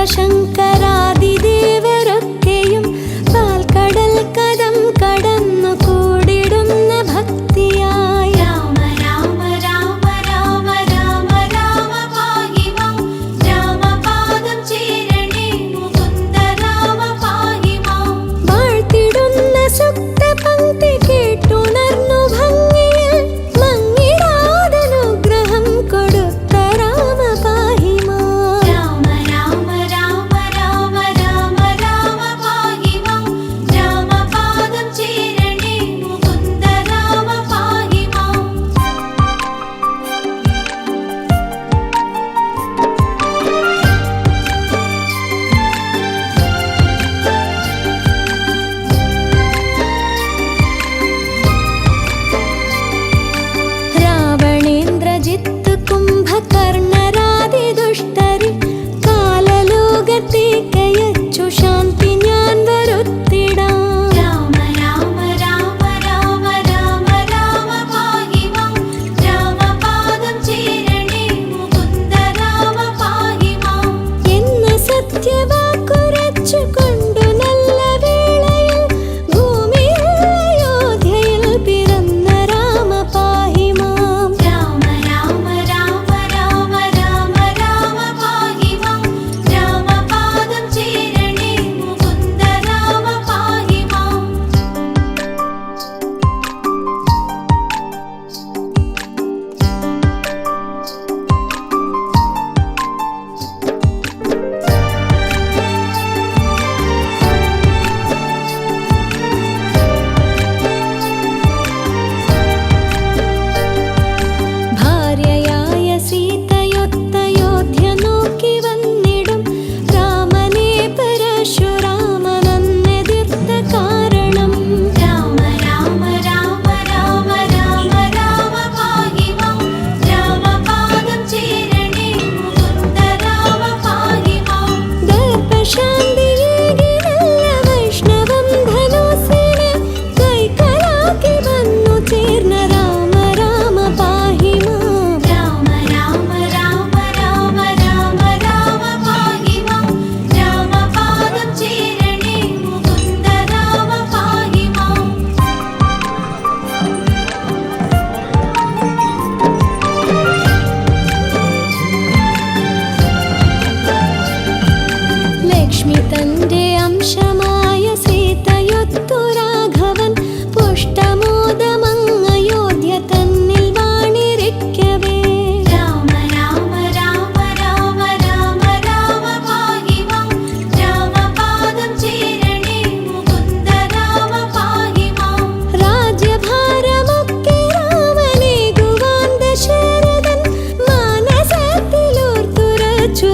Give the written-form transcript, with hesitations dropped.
ശങ്കരാദിദേവരൊക്കെയും പാൽക്കടൽ കദം കടന്നു കൂടിടുന്ന ഭക്തിയായി രാമ രാമ രാമ രാമ രാമ രാമ പാഹി മാം രാമപാദം ചേരണേ മുകുന്ദ രാമ പാഹി മാം വാഴ്ത്തിടുന്ന സുക്ത പംക്തി കേട്ടുണർന്നു ഭംഗിയിൽ മങ്ങിടാതനുഗ്രഹം കൊടുത്ത രാമ പാഹി മാം രാമ രാമ രാമ രാമ രാമ രാമ പാഹി മാം രാമപാദം ചേരണേ മുകുന്ദ രാമ പാഹി മാം രാവണേന്ദ്രജിത്ത് കുംഭകർണരാദി ദുഷ്ടരി കാലലോകത്തേക്കയച്ചു ശാന്തി ഞാൻ വരുത്തിടാം രാമ രാമ രാമ രാമ രാമ രാമ പാഹി മാം രാമപാദം ചേരണേ മുകുന്ദ രാമ പാഹി മാം എന്ന സത്യവാക്കുരച്ചു കൊണ്ടു നല്ല വേളയിൽ ഭൂമിയിൽ അയോധ്യയിൽ പിറന്ന രാമ പാഹി മാം രാമ രാമ രാമ രാമ രാമ രാമ പാഹി മാം രാമപാദം ചേരണേ മുകുന്ദ രാമ പാഹി മാം ഭാര്യയായ സീതയൊത്തയോധ്യ നോക്കി വന്നിടും രാമനെ പരശുരാമനെതിർത്ത കാരണം രാമ രാമ രാമ രാമ രാമ രാമ പാഹി മാം രാമപാദം ചേരണേ മുകുന്ദ രാമ പാഹി മാം ദർപ്പശാന്തിയേകി നല്ല വൈഷ്ണവം ധനുസിനെ കൈക്കലാക്കി വന്നു ചേർന്ന രാമ രാമ പാഹി മാം രാമ രാമ രാമ രാമ രാമ രാമ പാഹി മാം രാമപാദം ചേരണേ മുകുന്ദ രാമ പാഹി മാം ലക്ഷ്മി തന്റെ അംശമായ സീതയൊത്തു രാഘവൻ പുഷ്ടമോദമങ്ങയോധ്യ തന്നിൽ വാണിരിക്കവേ രാമ രാമ രാമ രാമ രാമ രാമ പാഹി മാം രാമപാദം ചേരണേ മുകുന്ദ രാമ പാഹി മാം രാജ്യഭാരമൊക്കെ രാമനേകുവാൻ ദശരഥൻ മാനസത്തിലോർത്തുറച്ചു